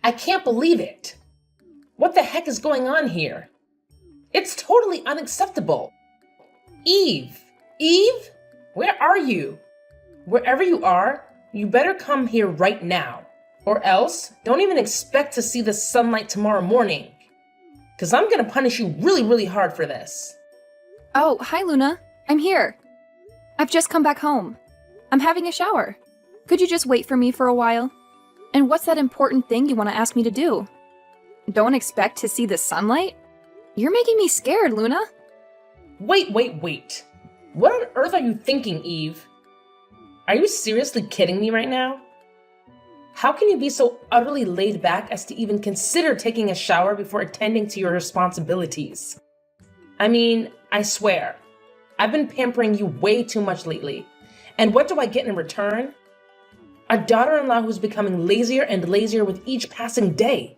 I can't believe it. What the heck is going on here? It's totally unacceptable. Eve! Eve? Where are you? Wherever you are, you better come here right now. Or else, don't even expect to see the sunlight tomorrow morning. Because I'm gonna punish you really, really hard for this. Oh, hi Luna. I'm here. I've just come back home. I'm having a shower. Could you just wait for me for a while? And what's that important thing you want to ask me to do? Don't expect to see the sunlight? You're making me scared, Luna. Wait. What on earth are you thinking, Eve? Are you seriously kidding me right now? How can you be so utterly laid back as to even consider taking a shower before attending to your responsibilities? I mean, I swear, I've been pampering you way too much lately. And what do I get in return? A daughter-in-law who's becoming lazier and lazier with each passing day.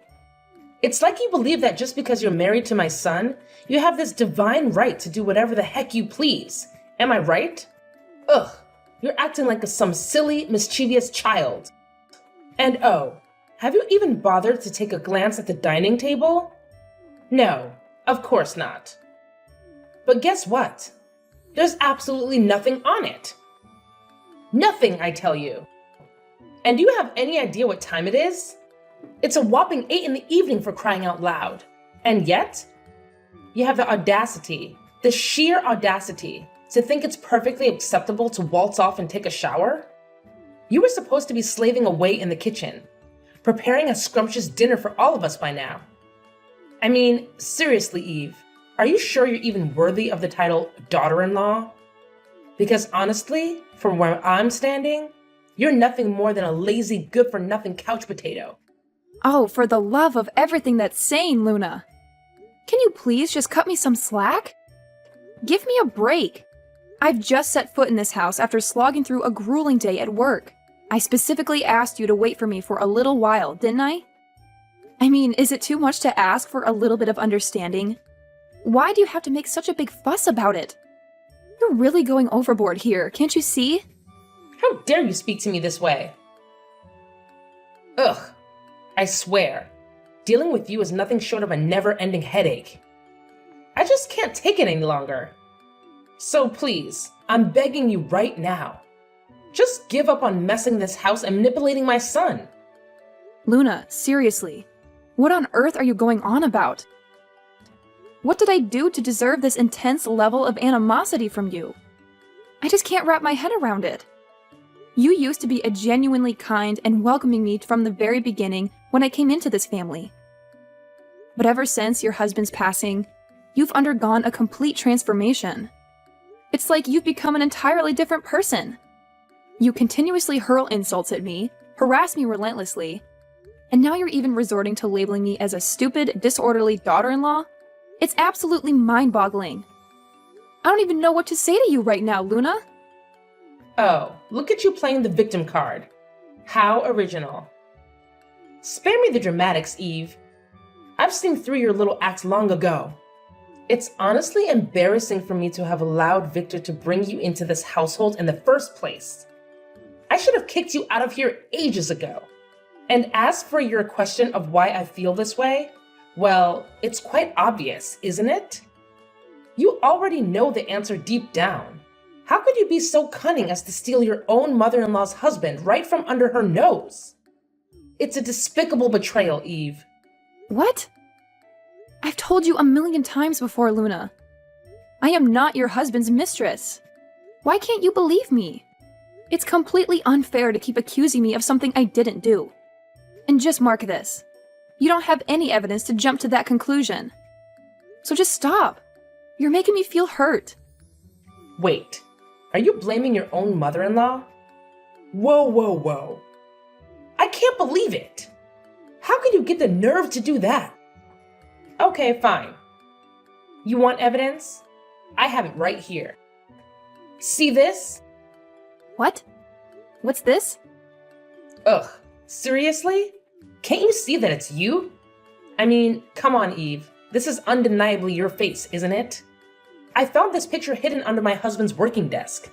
It's like you believe that just because you're married to my son, you have this divine right to do whatever the heck you please. Am I right? Ugh, you're acting like some silly, mischievous child. And oh, have you even bothered to take a glance at the dining table? No, of course not. But guess what? There's absolutely nothing on it. Nothing, I tell you. And do you have any idea what time it is? It's a whopping 8 in the evening, for crying out loud. And yet, you have the audacity, the sheer audacity, to think it's perfectly acceptable to waltz off and take a shower? You were supposed to be slaving away in the kitchen, preparing a scrumptious dinner for all of us by now. I mean, seriously, Eve, are you sure you're even worthy of the title daughter-in-law? Because honestly, from where I'm standing, you're nothing more than a lazy, good-for-nothing couch potato. Oh, for the love of everything that's sane, Luna. Can you please just cut me some slack? Give me a break. I've just set foot in this house after slogging through a grueling day at work. I specifically asked you to wait for me for a little while, didn't I? I mean, is it too much to ask for a little bit of understanding? Why do you have to make such a big fuss about it? You're really going overboard here, can't you see? How dare you speak to me this way? Ugh, I swear, dealing with you is nothing short of a never-ending headache. I just can't take it any longer. So please, I'm begging you right now. Just give up on messing this house and manipulating my son. Luna, seriously, what on earth are you going on about? What did I do to deserve this intense level of animosity from you? I just can't wrap my head around it. You used to be a genuinely kind and welcoming me from the very beginning when I came into this family. But ever since your husband's passing, you've undergone a complete transformation. It's like you've become an entirely different person. You continuously hurl insults at me, harass me relentlessly, and now you're even resorting to labeling me as a stupid, disorderly daughter-in-law? It's absolutely mind-boggling. I don't even know what to say to you right now, Luna. Oh, look at you playing the victim card. How original. Spare me the dramatics, Eve. I've seen through your little acts long ago. It's honestly embarrassing for me to have allowed Victor to bring you into this household in the first place. I should have kicked you out of here ages ago. And as for your question of why I feel this way, well, it's quite obvious, isn't it? You already know the answer deep down. How could you be so cunning as to steal your own mother-in-law's husband right from under her nose? It's a despicable betrayal, Eve. What? I've told you a million times before, Luna. I am not your husband's mistress. Why can't you believe me? It's completely unfair to keep accusing me of something I didn't do. And just mark this. You don't have any evidence to jump to that conclusion. So just stop. You're making me feel hurt. Wait, are you blaming your own mother-in-law? Whoa. I can't believe it. How could you get the nerve to do that? Okay, fine. You want evidence? I have it right here. See this? What? What's this? Ugh, seriously? Can't you see that it's you? I mean, come on, Eve. This is undeniably your face, isn't it? I found this picture hidden under my husband's working desk.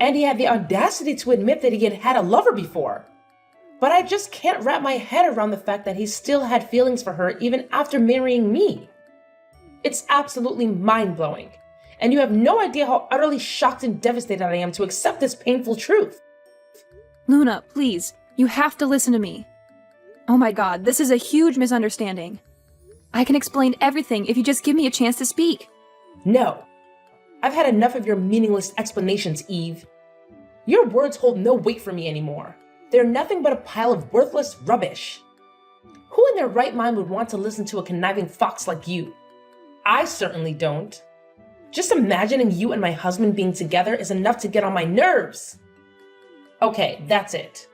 And he had the audacity to admit that he had had a lover before. But I just can't wrap my head around the fact that he still had feelings for her even after marrying me. It's absolutely mind-blowing, and you have no idea how utterly shocked and devastated I am to accept this painful truth. Luna, please, you have to listen to me. Oh my god, this is a huge misunderstanding. I can explain everything if you just give me a chance to speak. No. I've had enough of your meaningless explanations, Eve. Your words hold no weight for me anymore. They're nothing but a pile of worthless rubbish. Who in their right mind would want to listen to a conniving fox like you? I certainly don't. Just imagining you and my husband being together is enough to get on my nerves. Okay, that's it.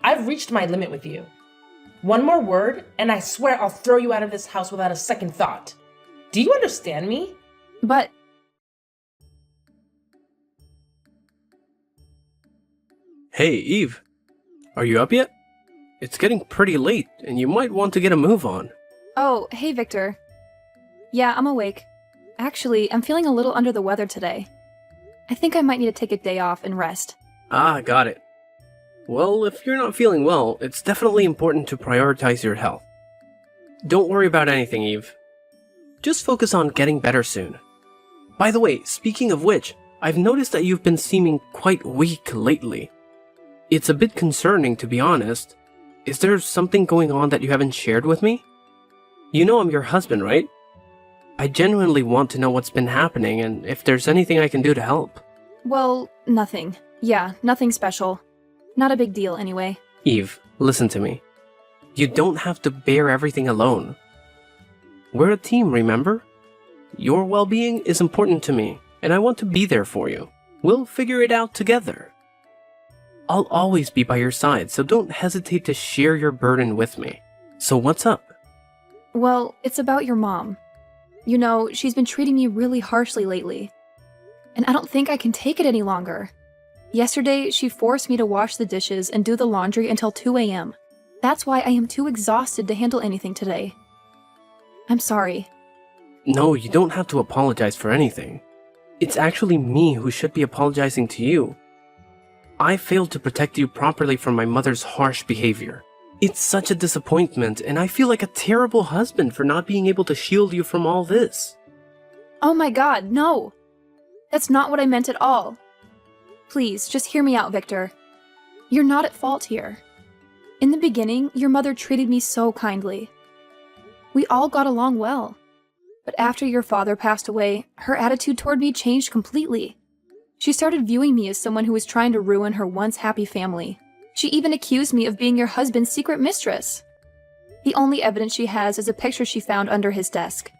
I've reached my limit with you. One more word, and I swear I'll throw you out of this house without a second thought. Do you understand me? But... Hey, Eve. Are you up yet? It's getting pretty late, and you might want to get a move on. Oh, hey Victor. Yeah, I'm awake. Actually, I'm feeling a little under the weather today. I think I might need to take a day off and rest. Ah, got it. Well, if you're not feeling well, it's definitely important to prioritize your health. Don't worry about anything, Eve. Just focus on getting better soon. By the way, speaking of which, I've noticed that you've been seeming quite weak lately. It's a bit concerning, to be honest. Is there something going on that you haven't shared with me? You know I'm your husband, right? I genuinely want to know what's been happening and if there's anything I can do to help. Well, nothing. Yeah, nothing special. Not a big deal, anyway. Eve, listen to me. You don't have to bear everything alone. We're a team, remember? Your well-being is important to me, and I want to be there for you. We'll figure it out together. I'll always be by your side, so don't hesitate to share your burden with me. So what's up? Well, it's about your mom. You know, she's been treating me really harshly lately. And I don't think I can take it any longer. Yesterday, she forced me to wash the dishes and do the laundry until 2 a.m. That's why I am too exhausted to handle anything today. I'm sorry. No, you don't have to apologize for anything. It's actually me who should be apologizing to you. I failed to protect you properly from my mother's harsh behavior. It's such a disappointment, and I feel like a terrible husband for not being able to shield you from all this. Oh my god, no! That's not what I meant at all. Please, just hear me out, Victor. You're not at fault here. In the beginning, your mother treated me so kindly. We all got along well. But after your father passed away, her attitude toward me changed completely. She started viewing me as someone who was trying to ruin her once happy family. She even accused me of being your husband's secret mistress. The only evidence she has is a picture she found under his desk.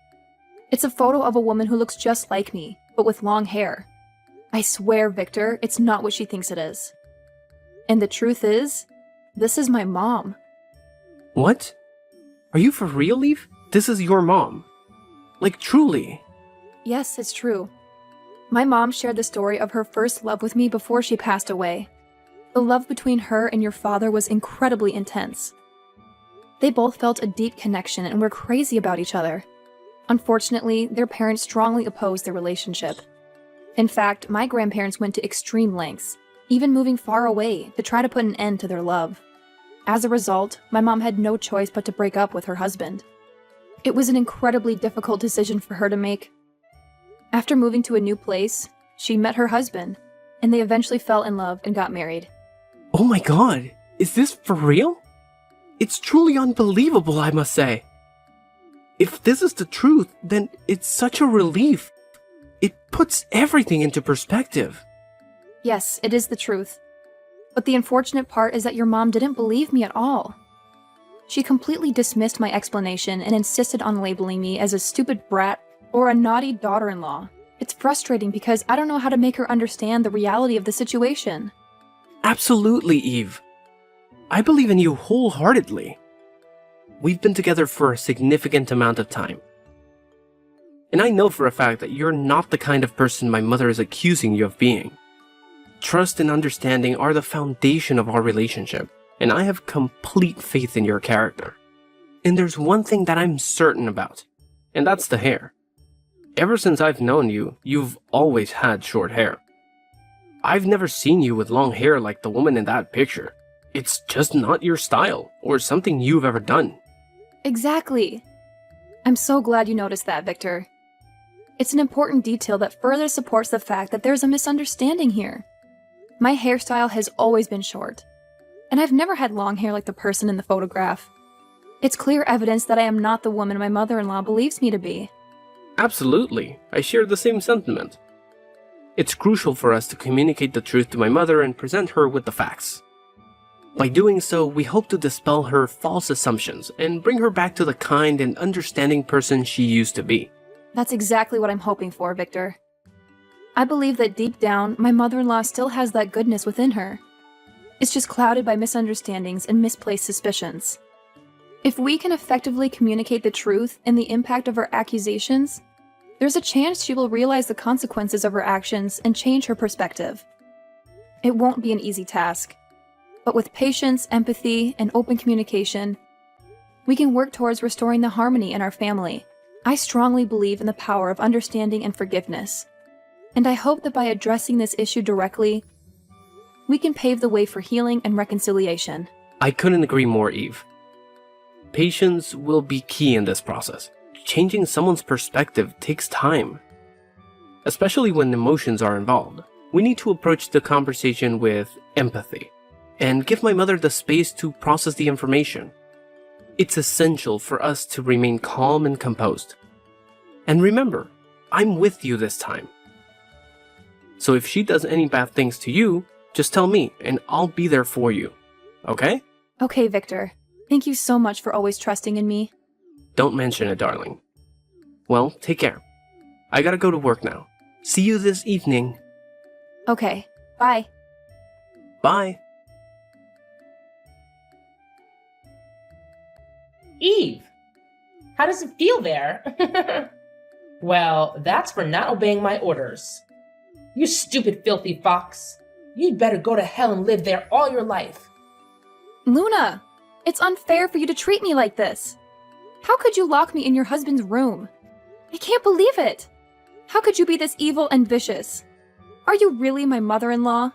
It's a photo of a woman who looks just like me, but with long hair. I swear, Victor, it's not what she thinks it is. And the truth is, this is my mom. What? Are you for real, Eve? This is your mom? Like, truly? Yes, it's true. My mom shared the story of her first love with me before she passed away. The love between her and your father was incredibly intense. They both felt a deep connection and were crazy about each other. Unfortunately, their parents strongly opposed their relationship. In fact, my grandparents went to extreme lengths, even moving far away to try to put an end to their love. As a result, my mom had no choice but to break up with her husband. It was an incredibly difficult decision for her to make. After moving to a new place, she met her husband, and they eventually fell in love and got married. Oh my god, is this for real? It's truly unbelievable, I must say. If this is the truth, then it's such a relief. It puts everything into perspective. Yes, it is the truth. But the unfortunate part is that your mom didn't believe me at all. She completely dismissed my explanation and insisted on labeling me as a stupid brat or a naughty daughter-in-law. It's frustrating because I don't know how to make her understand the reality of the situation. Absolutely, Eve. I believe in you wholeheartedly. We've been together for a significant amount of time. And I know for a fact that you're not the kind of person my mother is accusing you of being. Trust and understanding are the foundation of our relationship, and I have complete faith in your character. And there's one thing that I'm certain about, and that's the hair. Ever since I've known you, you've always had short hair. I've never seen you with long hair like the woman in that picture. It's just not your style, or something you've ever done. Exactly. I'm so glad you noticed that, Victor. It's an important detail that further supports the fact that there's a misunderstanding here. My hairstyle has always been short, and I've never had long hair like the person in the photograph. It's clear evidence that I am not the woman my mother-in-law believes me to be. Absolutely, I share the same sentiment. It's crucial for us to communicate the truth to my mother and present her with the facts. By doing so, we hope to dispel her false assumptions and bring her back to the kind and understanding person she used to be. That's exactly what I'm hoping for, Victor. I believe that deep down, my mother-in-law still has that goodness within her. It's just clouded by misunderstandings and misplaced suspicions. If we can effectively communicate the truth and the impact of her accusations, there's a chance she will realize the consequences of her actions and change her perspective. It won't be an easy task, but with patience, empathy, and open communication, we can work towards restoring the harmony in our family. I strongly believe in the power of understanding and forgiveness, and I hope that by addressing this issue directly, we can pave the way for healing and reconciliation. I couldn't agree more, Eve. Patience will be key in this process. Changing someone's perspective takes time, especially when emotions are involved. We need to approach the conversation with empathy and give my mother the space to process the information. It's essential for us to remain calm and composed. And remember, I'm with you this time. So if she does any bad things to you, just tell me and I'll be there for you. Okay? Okay, Victor. Thank you so much for always trusting in me. Don't mention it, darling. Well, take care. I gotta go to work now. See you this evening. Okay, bye. Bye. Eve, how does it feel there? Well, that's for not obeying my orders. You stupid, filthy fox. You'd better go to hell and live there all your life. Luna, it's unfair for you to treat me like this. How could you lock me in your husband's room? I can't believe it. How could you be this evil and vicious? Are you really my mother-in-law?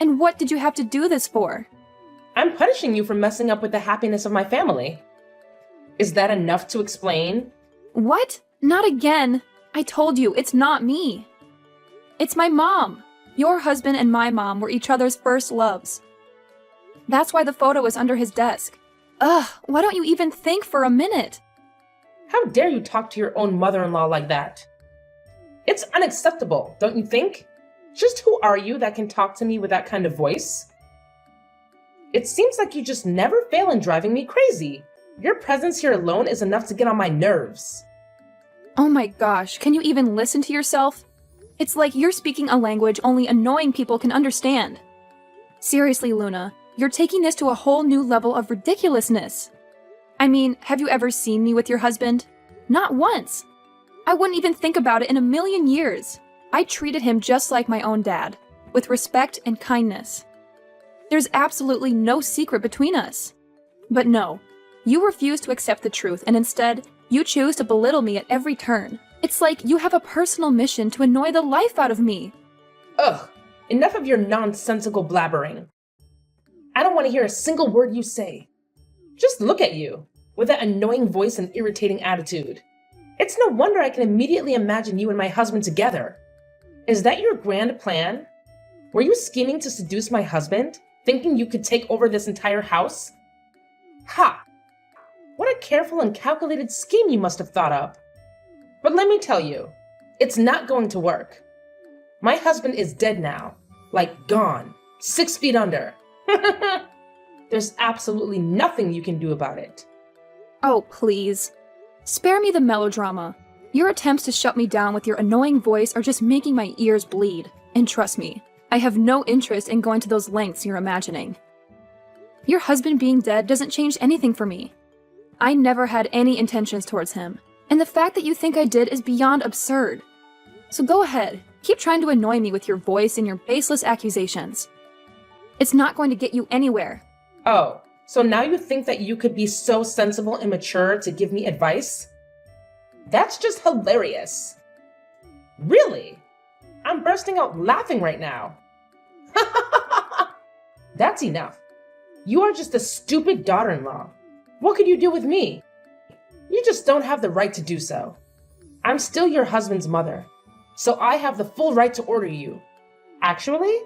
And what did you have to do this for? I'm punishing you for messing up with the happiness of my family. Is that enough to explain? What? Not again. I told you, it's not me. It's my mom. Your husband and my mom were each other's first loves. That's why the photo is under his desk. Ugh, why don't you even think for a minute? How dare you talk to your own mother-in-law like that? It's unacceptable, don't you think? Just who are you that can talk to me with that kind of voice? It seems like you just never fail in driving me crazy. Your presence here alone is enough to get on my nerves. Oh my gosh, can you even listen to yourself? It's like you're speaking a language only annoying people can understand. Seriously, Luna, you're taking this to a whole new level of ridiculousness. I mean, have you ever seen me with your husband? Not once. I wouldn't even think about it in a million years. I treated him just like my own dad, with respect and kindness. There's absolutely no secret between us. But no, you refuse to accept the truth, and instead, you choose to belittle me at every turn. It's like you have a personal mission to annoy the life out of me. Ugh, enough of your nonsensical blabbering. I don't want to hear a single word you say. Just look at you, with that annoying voice and irritating attitude. It's no wonder I can immediately imagine you and my husband together. Is that your grand plan? Were you scheming to seduce my husband, thinking you could take over this entire house? Ha! What a careful and calculated scheme you must have thought up. But let me tell you, it's not going to work. My husband is dead now, like gone, 6 feet under. There's absolutely nothing you can do about it. Oh, please. Spare me the melodrama. Your attempts to shut me down with your annoying voice are just making my ears bleed. And trust me, I have no interest in going to those lengths you're imagining. Your husband being dead doesn't change anything for me. I never had any intentions towards him, and the fact that you think I did is beyond absurd. So go ahead, keep trying to annoy me with your voice and your baseless accusations. It's not going to get you anywhere. Oh, so now you think that you could be so sensible and mature to give me advice? That's just hilarious. Really? I'm bursting out laughing right now. That's enough. You are just a stupid daughter-in-law. What could you do with me? You just don't have the right to do so. I'm still your husband's mother, so I have the full right to order you. Actually,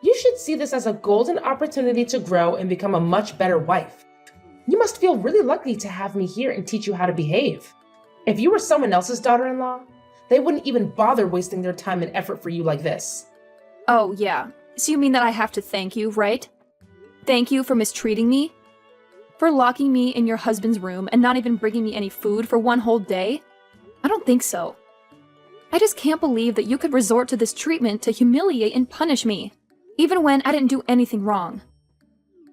you should see this as a golden opportunity to grow and become a much better wife. You must feel really lucky to have me here and teach you how to behave. If you were someone else's daughter-in-law, they wouldn't even bother wasting their time and effort for you like this. Oh, yeah. So you mean that I have to thank you, right? Thank you for mistreating me? For locking me in your husband's room and not even bringing me any food for one whole day? I don't think so. I just can't believe that you could resort to this treatment to humiliate and punish me, even when I didn't do anything wrong.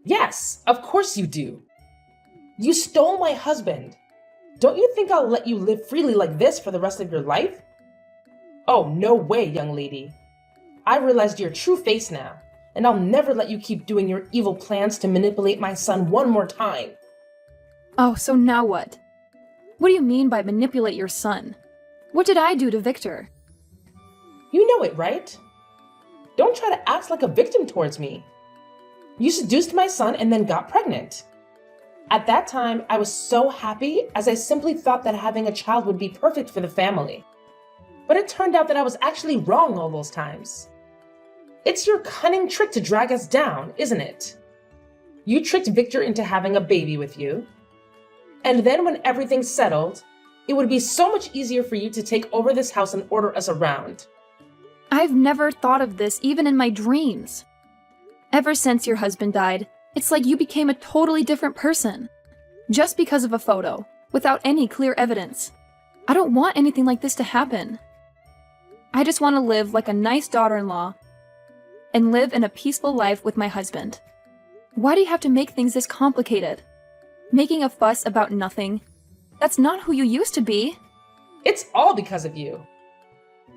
Yes, of course you do. You stole my husband. Don't you think I'll let you live freely like this for the rest of your life? Oh, no way, young lady. I realized your true face now, and I'll never let you keep doing your evil plans to manipulate my son one more time. Oh, so now what? What do you mean by manipulate your son? What did I do to Victor? You know it, right? Don't try to act like a victim towards me. You seduced my son and then got pregnant. At that time, I was so happy as I simply thought that having a child would be perfect for the family. But it turned out that I was actually wrong all those times. It's your cunning trick to drag us down, isn't it? You tricked Victor into having a baby with you. And then when everything's settled, it would be so much easier for you to take over this house and order us around. I've never thought of this even in my dreams. Ever since your husband died, it's like you became a totally different person. Just because of a photo, without any clear evidence. I don't want anything like this to happen. I just want to live like a nice daughter-in-law and live in a peaceful life with my husband. Why do you have to make things this complicated? Making a fuss about nothing. That's not who you used to be. It's all because of you.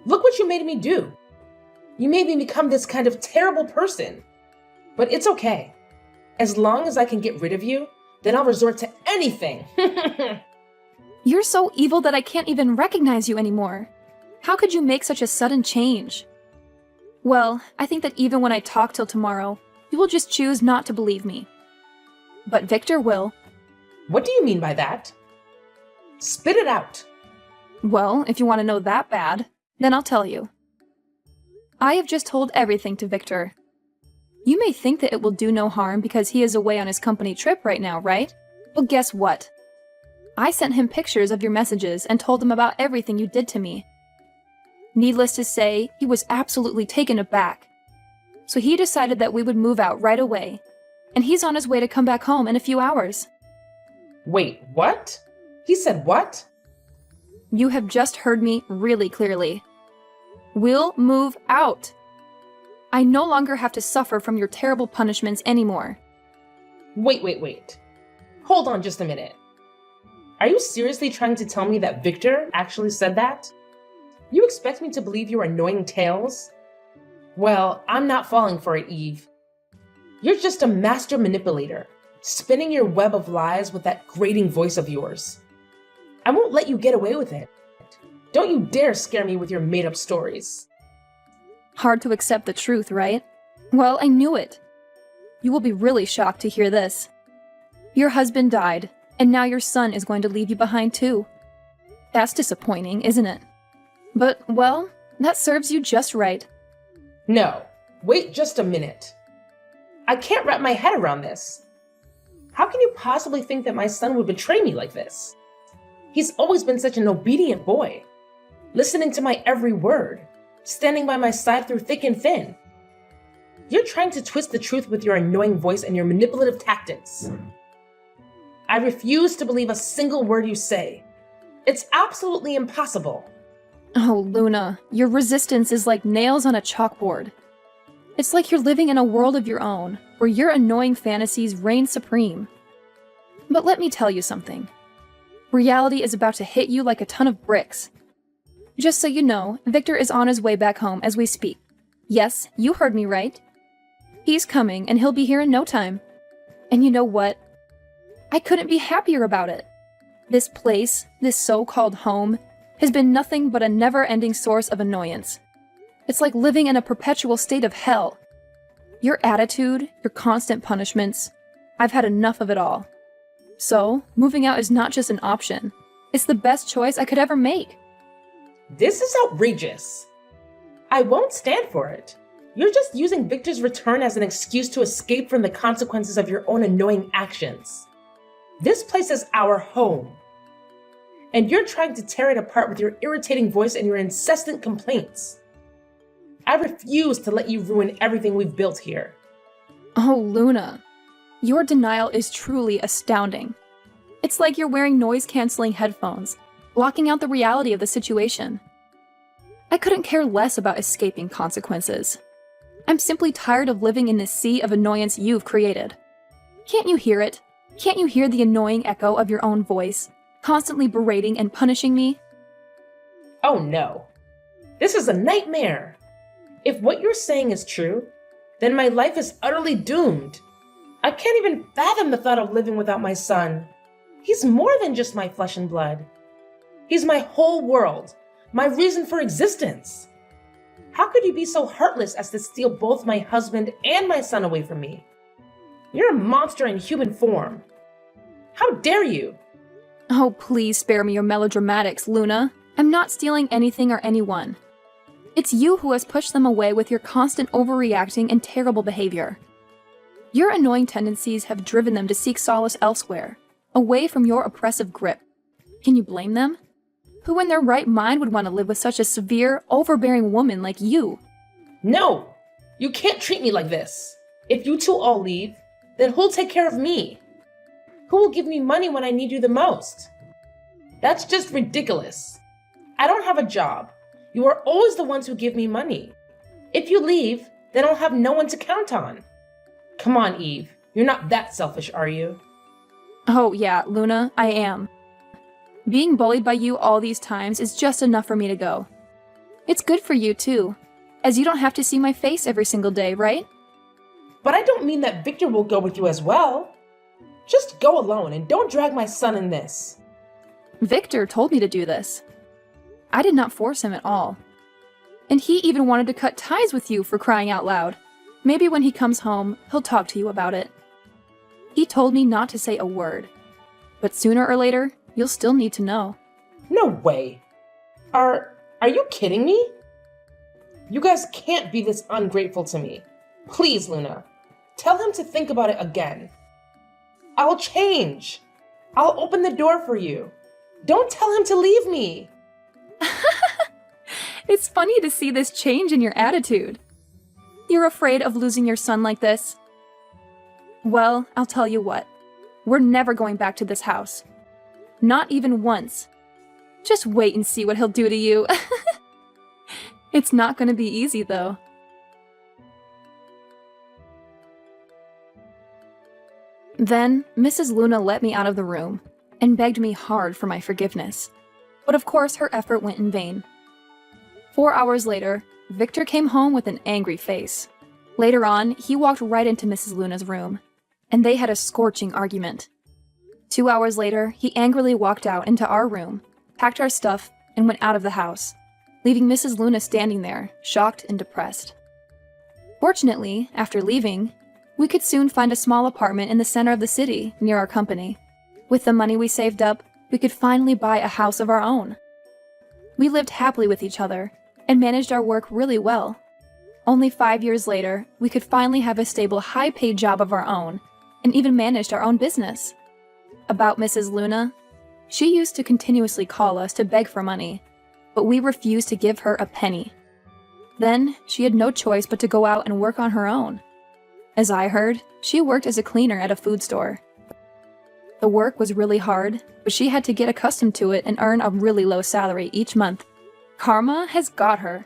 Look what you made me do. You made me become this kind of terrible person. But it's okay. As long as I can get rid of you, then I'll resort to anything. You're so evil that I can't even recognize you anymore. How could you make such a sudden change? Well, I think that even when I talk till tomorrow, you will just choose not to believe me. But Victor will. What do you mean by that? Spit it out. Well, if you want to know that bad, then I'll tell you. I have just told everything to Victor. You may think that it will do no harm because he is away on his company trip right now, right? Well, guess what? I sent him pictures of your messages and told him about everything you did to me. Needless to say, he was absolutely taken aback. So he decided that we would move out right away, and he's on his way to come back home in a few hours. Wait, what? He said what? You have just heard me really clearly. We'll move out. I no longer have to suffer from your terrible punishments anymore. Wait. Hold on just a minute. Are you seriously trying to tell me that Victor actually said that? You expect me to believe your annoying tales? Well, I'm not falling for it, Eve. You're just a master manipulator, spinning your web of lies with that grating voice of yours. I won't let you get away with it. Don't you dare scare me with your made-up stories. Hard to accept the truth, right? Well, I knew it. You will be really shocked to hear this. Your husband died, and now your son is going to leave you behind too. That's disappointing, isn't it? But, well, that serves you just right. No, wait just a minute. I can't wrap my head around this. How can you possibly think that my son would betray me like this? He's always been such an obedient boy, listening to my every word, standing by my side through thick and thin. You're trying to twist the truth with your annoying voice and your manipulative tactics. I refuse to believe a single word you say. It's absolutely impossible. Oh, Luna, your resistance is like nails on a chalkboard. It's like you're living in a world of your own, where your annoying fantasies reign supreme. But let me tell you something. Reality is about to hit you like a ton of bricks. Just so you know, Victor is on his way back home as we speak. Yes, you heard me right. He's coming, and he'll be here in no time. And you know what? I couldn't be happier about it. This place, this so-called home, has been nothing but a never-ending source of annoyance. It's like living in a perpetual state of hell. Your attitude, your constant punishments, I've had enough of it all. So, moving out is not just an option. It's the best choice I could ever make. This is outrageous. I won't stand for it. You're just using Victor's return as an excuse to escape from the consequences of your own annoying actions. This place is our home. And you're trying to tear it apart with your irritating voice and your incessant complaints. I refuse to let you ruin everything we've built here. Oh, Luna. Your denial is truly astounding. It's like you're wearing noise-canceling headphones, blocking out the reality of the situation. I couldn't care less about escaping consequences. I'm simply tired of living in this sea of annoyance you've created. Can't you hear it? Can't you hear the annoying echo of your own voice, constantly berating and punishing me? Oh no. This is a nightmare. If what you're saying is true, then my life is utterly doomed. I can't even fathom the thought of living without my son. He's more than just my flesh and blood. He's my whole world, my reason for existence. How could you be so heartless as to steal both my husband and my son away from me? You're a monster in human form. How dare you? Oh, please spare me your melodramatics, Luna. I'm not stealing anything or anyone. It's you who has pushed them away with your constant overreacting and terrible behavior. Your annoying tendencies have driven them to seek solace elsewhere, away from your oppressive grip. Can you blame them? Who in their right mind would want to live with such a severe, overbearing woman like you? No, you can't treat me like this. If you two all leave, then who'll take care of me? Who will give me money when I need you the most? That's just ridiculous. I don't have a job. You are always the ones who give me money. If you leave, then I'll have no one to count on. Come on, Eve. You're not that selfish, are you? Oh yeah, Luna, I am. Being bullied by you all these times is just enough for me to go. It's good for you too, as you don't have to see my face every single day, right? But I don't mean that Victor will go with you as well. Just go alone and don't drag my son in this. Victor told me to do this. I did not force him at all. And he even wanted to cut ties with you, for crying out loud. Maybe when he comes home, he'll talk to you about it. He told me not to say a word. But sooner or later, you'll still need to know. No way. Are you kidding me? You guys can't be this ungrateful to me. Please, Luna, tell him to think about it again. I'll change. I'll open the door for you. Don't tell him to leave me. It's funny to see this change in your attitude. You're afraid of losing your son like this? Well, I'll tell you what. We're never going back to this house. Not even once. Just wait and see what he'll do to you. It's not going to be easy, though. Then, Mrs. Luna let me out of the room and begged me hard for my forgiveness. But of course, her effort went in vain. 4 hours later, Victor came home with an angry face. Later on, he walked right into Mrs. Luna's room, and they had a scorching argument. 2 hours later, he angrily walked out into our room, packed our stuff, and went out of the house, leaving Mrs. Luna standing there, shocked and depressed. Fortunately, after leaving, we could soon find a small apartment in the center of the city, near our company. With the money we saved up, we could finally buy a house of our own. We lived happily with each other, and managed our work really well. Only 5 years later, we could finally have a stable, high-paid job of our own, and even managed our own business. About Mrs. Luna, she used to continuously call us to beg for money, but we refused to give her a penny. Then, she had no choice but to go out and work on her own. As I heard, she worked as a cleaner at a food store. The work was really hard, but she had to get accustomed to it and earn a really low salary each month. Karma has got her.